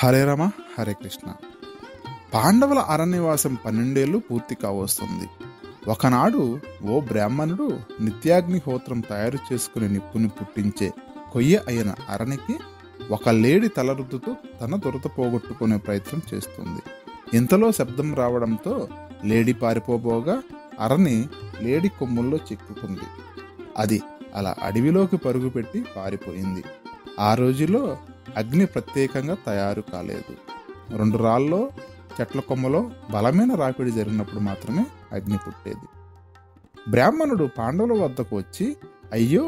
హరే రమ హరే కృష్ణ. పాండవుల అరణ్యవాసం 12 ఏళ్ళు పూర్తి కావస్తుంది. ఒకనాడు ఓ బ్రాహ్మణుడు నిత్యాగ్నిహోత్రం తయారు చేసుకుని నిప్పుని పుట్టించే కొయ్య అయిన అరణికి ఒక లేడి తలరుద్దుతూ తన దొరత పోగొట్టుకునే ప్రయత్నం చేస్తుంది. ఇంతలో శబ్దం రావడంతో లేడి పారిపోబోగా అరణి లేడి కొమ్ముల్లో చిక్కుకుంది. అది అలా అడవిలోకి పరుగుపెట్టి పారిపోయింది. ఆ రోజులో అగ్ని ప్రత్యేకంగా తయారు కాలేదు. 2 రాళ్ళలో చెట్ల కొమ్మలో బలమైన రాపిడి జరిగినప్పుడు మాత్రమే అగ్ని పుట్టేది. బ్రాహ్మణుడు పాండవుల వద్దకు వచ్చి, అయ్యో,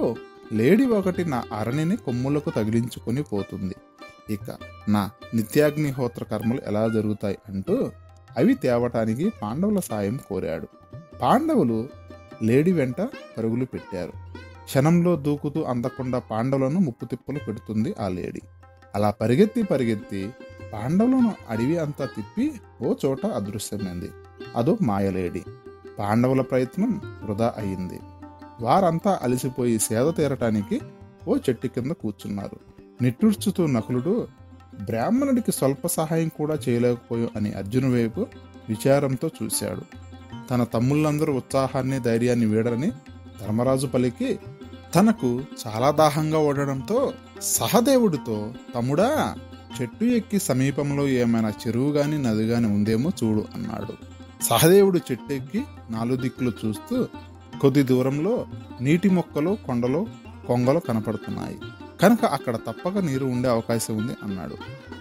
లేడి ఒకటి నా అరణిని కొమ్ములకు తగిలించుకొని పోతుంది, ఇక నా నిత్యాగ్నిహోత్ర కర్మలు ఎలా జరుగుతాయి అంటూ అవి తేవటానికి పాండవుల సాయం కోరాడు. పాండవులు లేడి వెంట పరుగులు పెట్టారు. క్షణంలో దూకుతూ అందకుండా పాండవులను ముప్పుతిప్పలు పెడుతుంది ఆ లేడి. అలా పరిగెత్తి పాండవులను అడవి అంతా తిప్పి ఓ చోట అదృశ్యమైంది. అదో మాయలేడి. పాండవుల ప్రయత్నం వృధా అయింది. వారంతా అలసిపోయి సేద తీరటానికి ఓ చెట్టు కింద కూర్చున్నారు. నిట్టూర్చుతూ నకులుడు బ్రాహ్మణుడికి స్వల్ప సహాయం కూడా చేయలేకపోయా అని అర్జును వైపు విచారంతో చూశాడు. తన తమ్ముళ్ళందరూ ఉత్సాహాన్ని ధైర్యాన్ని వీడరని ధర్మరాజు పలికి, తనకు చాలా దాహంగా ఉండడంతో సహదేవుడితో, తమ్ముడా, చెట్టు ఎక్కి సమీపంలో ఏమైనా చెరువు గాని నది గాని ఉందేమో చూడు అన్నాడు. సహదేవుడు చెట్టు ఎక్కి 4 దిక్కులు చూస్తూ, కొద్ది దూరంలో నీటి మొక్కలు కొండలు కొంగలు కనపడుతున్నాయి కనుక అక్కడ తప్పక నీరు ఉండే అవకాశం ఉంది అన్నాడు.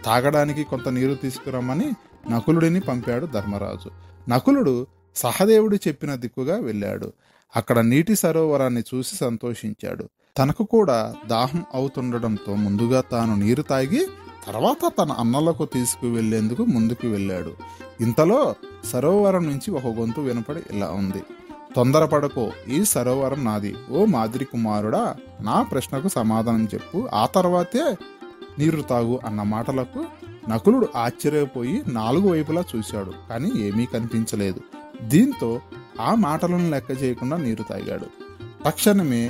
తాగడానికి కొంత నీరు తీసుకురమ్మని నకులుడిని పంపాడు ధర్మరాజు. నకులుడు సహదేవుడు చెప్పిన దిక్కుగా వెళ్ళాడు. అక్కడ నీటి సరోవరాన్ని చూసి సంతోషించాడు. తనకు కూడా దాహం అవుతుండడంతో ముందుగా తాను నీరు తాగి తర్వాత తన అన్నలకు తీసుకువెళ్లేందుకు ముందుకు వెళ్ళాడు. ఇంతలో సరోవరం నుంచి ఒక గొంతు వినపడి ఇలా ఉంది, తొందరపడకో, ఈ సరోవరం నాది. ఓ మాదిరి కుమారుడా, నా ప్రశ్నకు సమాధానం చెప్పు, ఆ తర్వాతే నీరు తాగు అన్న మాటలకు నకులుడు ఆశ్చర్యపోయి 4 వైపులా చూశాడు. కానీ ఏమీ కనిపించలేదు. దీంతో ఆ మాటలను లెక్క చేయకుండా నీరు తాగాడు. తక్షణమే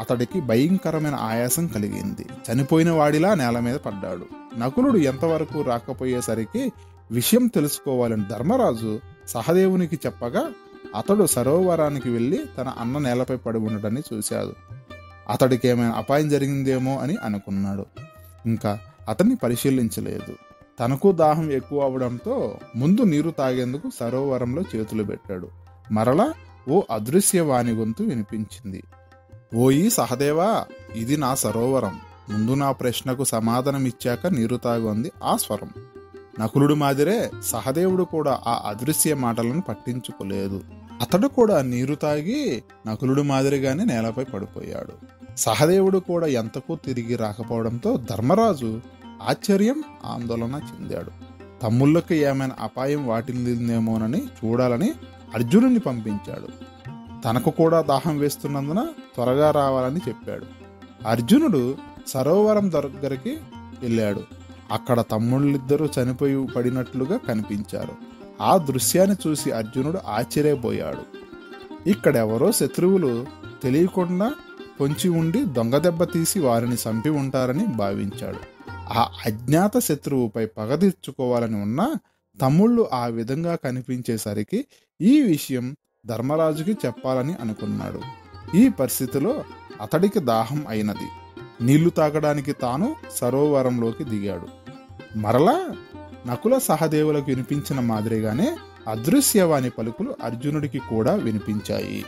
అతడికి భయంకరమైన ఆయాసం కలిగింది. చనిపోయిన వాడిలా నేల మీద పడ్డాడు. నకులుడు ఎంతవరకు రాకపోయేసరికి విషయం తెలుసుకోవాలని ధర్మరాజు సహదేవునికి చెప్పగా అతడు సరోవరానికి వెళ్ళి తన అన్న నేలపై పడి ఉండటాన్ని చూశాడు. అతడికి ఏమైనా అపాయం జరిగిందేమో అని అనుకున్నాడు. ఇంకా అతన్ని పరిశీలించలేదు. తనకు దాహం ఎక్కువ అవడంతో ముందు నీరు తాగేందుకు సరోవరంలో చేతులు పెట్టాడు. మరలా ఓ అదృశ్యవాణి గొంతు వినిపించింది, ఓయి సహదేవా, ఇది నా సరోవరం. ముందు నా ప్రశ్నకు సమాధానం ఇచ్చాక నీరు తాగు అంది ఆ స్వరం. నకులుడు మాదిరే సహదేవుడు కూడా ఆ అదృశ్య మాటలను పట్టించుకోలేదు. అతడు కూడా నీరు తాగి నకులుడు మాదిరిగానే నేలపై పడిపోయాడు. సహదేవుడు కూడా ఎంతకు తిరిగి రాకపోవడంతో ధర్మరాజు ఆశ్చర్యం, ఆందోళన చెందాడు. తమ్ముళ్ళకి ఏమైనా అపాయం వాటిల్లిందేమోనని చూడాలని అర్జునుని పంపించాడు. తనకు కూడా దాహం వేస్తున్నందున త్వరగా రావాలని చెప్పాడు. అర్జునుడు సరోవరం దగ్గరికి వెళ్ళాడు. అక్కడ తమ్ముళ్ళిద్దరూ చనిపోయి పడినట్లుగా కనిపించారు. ఆ దృశ్యాన్ని చూసి అర్జునుడు ఆశ్చర్యపోయాడు. ఇక్కడెవరో శత్రువులు తెలియకుండా పొంచి ఉండి దొంగ దెబ్బ తీసి వారిని చంపి ఉంటారని భావించాడు. ఆ అజ్ఞాత శత్రువుపై పగ తీర్చుకోవాలని ఉన్నా తమ్ముళ్ళు ఆ విధంగా కనిపించేసరికి ఈ విషయం ధర్మరాజుకి చెప్పాలని అనుకున్నాడు. ఈ పరిస్థితిలో అతడికి దాహం అయినది. నీళ్లు తాగడానికి తాను సరోవరంలోకి దిగాడు. మరలా నకుల సహదేవులకు వినిపించిన మాదిరిగానే అదృశ్యవాణి పలుకులు అర్జునుడికి కూడా వినిపించాయి.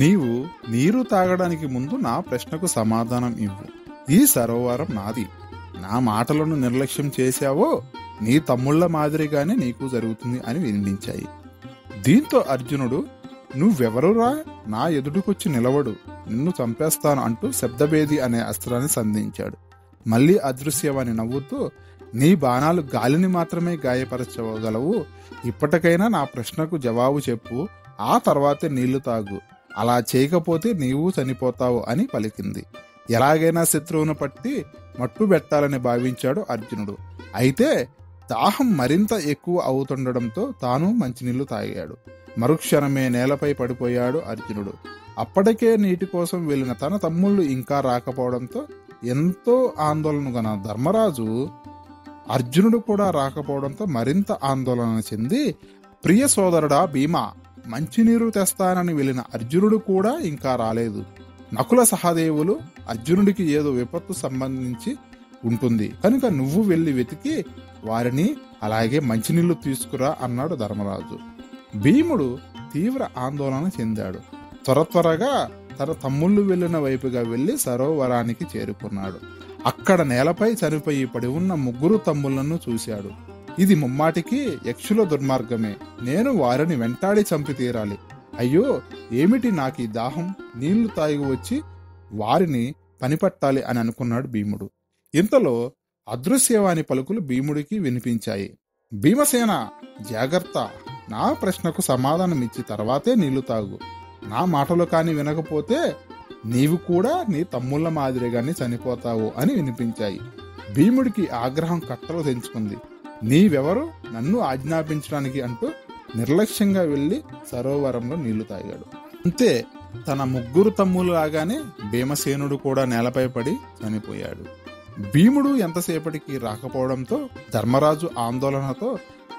నీవు నీరు తాగడానికి ముందు నా ప్రశ్నకు సమాధానం ఇవ్వు. ఈ సరోవరం నాది. నా మాటలను నిర్లక్ష్యం చేశావో నీ తమ్ముళ్ల మాదిరిగానే నీకు జరుగుతుంది అని వినిపించాయి. దీంతో అర్జునుడు, నువ్వెవరురా, నా ఎదుటికొచ్చి నిలవడు, నిన్ను చంపేస్తాను అంటూ శబ్దభేది అనే అస్త్రాన్ని సంధించాడు. మళ్ళీ అదృశ్యవాణి నవ్వుతూ, నీ బాణాలు గాలిని మాత్రమే గాయపరచగలవు. ఇప్పటికైనా నా ప్రశ్నకు జవాబు చెప్పు, ఆ తర్వాతే నీళ్లు తాగు. అలా చేయకపోతే నీవు చనిపోతావు అని పలికింది. ఎలాగైనా శత్రువును పట్టి మట్టు పెట్టాలని భావించాడు అర్జునుడు. అయితే దాహం మరింత ఎక్కువ అవుతుండడంతో తాను మంచినీళ్లు తాగాడు. మరుక్షణమే నేలపై పడిపోయాడు అర్జునుడు. అప్పటికే నీటి కోసం వెళ్ళిన తన తమ్ముళ్ళు ఇంకా రాకపోవడంతో ఎంతో ఆందోళన గల ధర్మరాజు అర్జునుడు కూడా రాకపోవడంతో మరింత ఆందోళన చెంది, ప్రియ సోదరుడా భీమా, మంచినీరు తెస్తానని వెళ్ళిన అర్జునుడు కూడా ఇంకా రాలేదు. నకుల సహదేవులు అర్జునుడికి ఏదో విపత్తు సంబంధించి ఉంటుంది కనుక నువ్వు వెళ్ళి వెతికి వారిని అలాగే మంచినీళ్లు తీసుకురా అన్నాడు ధర్మరాజు. భీముడు తీవ్ర ఆందోళన చెందాడు. త్వరగా తన తమ్ముళ్ళు వెళ్ళిన వైపుగా వెళ్లి సరోవరానికి చేరుకున్నాడు. అక్కడ నేలపై చనిపోయి పడి ఉన్న 3 తమ్ముళ్లను చూశాడు. ఇది ముమ్మాటికి యక్షుల దుర్మార్గమే. నేను వారిని వెంటాడి చంపి తీరాలి. అయ్యో ఏమిటి నాకీ దాహం, నీళ్లు తాగి వచ్చి వారిని పనిపట్టాలి అని అనుకున్నాడు భీముడు. ఇంతలో అదృశ్యవాణి పలుకులు భీముడికి వినిపించాయి. భీమసేన జాగ్రత్త, నా ప్రశ్నకు సమాధానం ఇచ్చి తర్వాతే నీళ్లు తాగు. నా మాటలు కాని వినకపోతే నీవు కూడా నీ తమ్ముళ్ల మాదిరిగానే చనిపోతావు అని వినిపించాయి. భీముడికి ఆగ్రహం కట్టలు తెంచుకుంది. నీవెవరు నన్ను ఆజ్ఞాపించడానికి అంటూ నిర్లక్ష్యంగా వెళ్లి సరోవరంలో నీళ్లు తాగాడు. అంతే, తన 3 తమ్ములు లాగానే భీమసేనుడు కూడా నేలపై పడి చనిపోయాడు. భీముడు ఎంతసేపటికి రాకపోవడంతో ధర్మరాజు ఆందోళనతో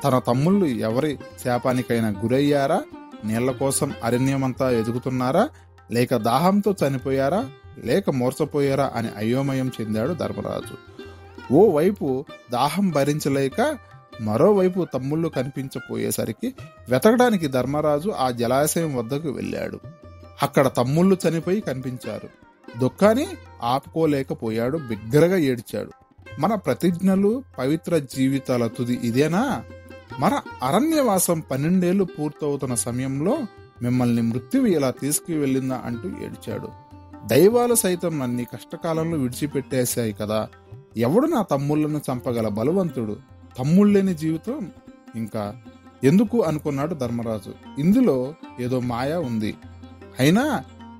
తన తమ్ముళ్ళు ఎవరి శాపానికైనా గురయ్యారా, నీళ్ల కోసం అరణ్యమంతా ఎదుగుతున్నారా, లేక దాహంతో చనిపోయారా, లేక మోర్చపోయారా అని అయోమయం చెందాడు ధర్మరాజు. ఓవైపు దాహం భరించలేక మరోవైపు తమ్ముళ్ళు కనిపించపోయేసరికి వెతకడానికి ధర్మరాజు ఆ జలాశయం వద్దకు వెళ్ళాడు. అక్కడ తమ్ముళ్ళు చనిపోయి కనిపించారు. దుఃఖాన్ని ఆపుకోలేకపోయాడు. బిగ్గరగా ఏడ్చాడు. మన ప్రతిజ్ఞలు, పవిత్ర జీవితాల తుది ఇదేనా? మన అరణ్యవాసం 12 ఏళ్లు పూర్తవుతున్న సమయంలో మిమ్మల్ని మృత్యువు ఇలా తీసుకువెళ్ళిందా అంటూ ఏడ్చాడు. దైవాలు సైతం నన్ని కష్టకాలంలో విడిచిపెట్టేశాయి కదా. ఎవడు నా తమ్ముళ్లను చంపగల బలవంతుడు? తమ్ముళ్ళేని జీవితం ఇంకా ఎందుకు అనుకున్నాడు ధర్మరాజు. ఇందులో ఏదో మాయ ఉంది. అయినా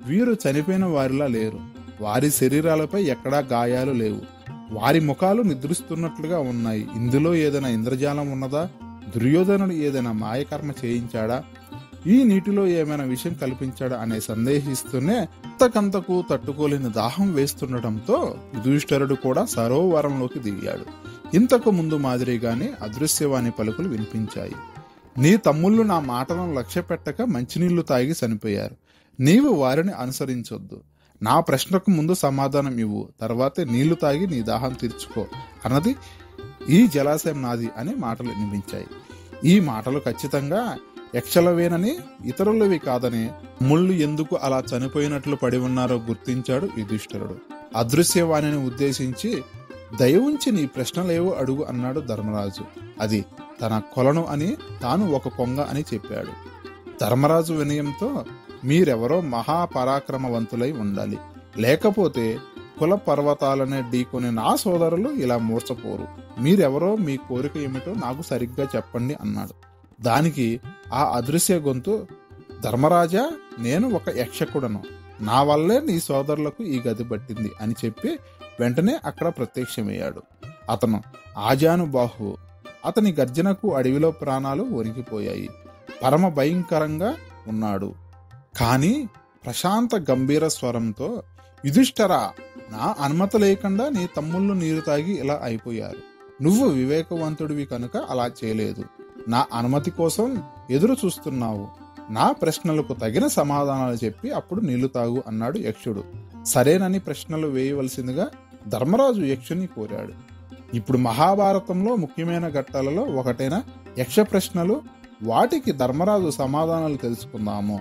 వీరు చనిపోయిన వారిలా లేరు. వారి శరీరాలపై ఎక్కడా గాయాలు లేవు. వారి ముఖాలు నిద్రిస్తున్నట్లుగా ఉన్నాయి. ఇందులో ఏదైనా ఇంద్రజాలం ఉన్నదా? దుర్యోధనుడు ఏదైనా మాయకర్మ చేయించాడా? ఈ నీటిలో ఏమైనా విషయం కల్పించాడా అనే సందేహిస్తూనే అంతకంతకు తట్టుకోలేని దాహం వేస్తుండటంతో యుధిష్ఠిరుడు కూడా సరోవరంలోకి దిగాడు. ఇంతకు ముందు మాదిరిగానే అదృశ్యవాణి పలుకులు వినిపించాయి. నీ తమ్ముళ్ళు నా మాటలను లక్ష్య పెట్టక మంచినీళ్లు తాగి చనిపోయారు. నీవు వారిని అనుసరించొద్దు. నా ప్రశ్నకు ముందు సమాధానం ఇవ్వు, తర్వాతే నీళ్లు తాగి నీ దాహం తీర్చుకో అన్నది. ఈ జలాశయం నాది అనే మాటలు వినిపించాయి. ఈ మాటలు ఖచ్చితంగా యక్షలవేనని, ఇతరులవి కాదని, ముళ్ళు ఎందుకు అలా చనిపోయినట్లు పడి ఉన్నారో గుర్తించాడు యుధిష్ఠిరుడు. అదృశ్యవాణిని ఉద్దేశించి, దయ ఉంచి నీ ప్రశ్నలేవో అడుగు అన్నాడు ధర్మరాజు. అది తన కొలను అని, తాను ఒక కొంగ అని చెప్పాడు. ధర్మరాజు వినయంతో, మీరెవరో మహాపరాక్రమవంతులై ఉండాలి, లేకపోతే కుల పర్వతాలనే ఢీకొని నా సోదరులు ఇలా మూర్చపోరు. మీరెవరో, మీ కోరిక ఏమిటో నాకు సరిగ్గా చెప్పండి అన్నాడు. దానికి ఆ అదృశ్య గొంతు, ధర్మరాజా, నేను ఒక యక్షకుడను. నా వల్లే నీ సోదరులకు ఈ గతి పట్టింది అని చెప్పి వెంటనే అక్కడ ప్రత్యక్షమయ్యాడు. అతను ఆజానుబాహువు. అతని గర్జనకు అడవిలో ప్రాణాలు వణికిపోయాయి. పరమ భయంకరంగా ఉన్నాడు. కానీ ప్రశాంత గంభీర స్వరంతో, యుధిష్ఠిరా, నా అనుమతి లేకుండా నీ తమ్ముళ్ళు నీరు తాగి ఇలా అయిపోయారు. నువ్వు వివేకవంతుడివి కనుక అలా చేయలేదు. నా అనుమతి కోసం ఎదురు చూస్తున్నావు. నా ప్రశ్నలకు తగిన సమాధానాలు చెప్పి అప్పుడు నీళ్లు తాగు అన్నాడు యక్షుడు. సరేనని ప్రశ్నలు వేయవలసిందిగా ధర్మరాజు యక్షుని కోరాడు. ఇప్పుడు మహాభారతంలో ముఖ్యమైన ఘట్టాలలో ఒకటైన యక్ష ప్రశ్నలు, వాటికి ధర్మరాజు సమాధానాలు తెలుసుకుందాము.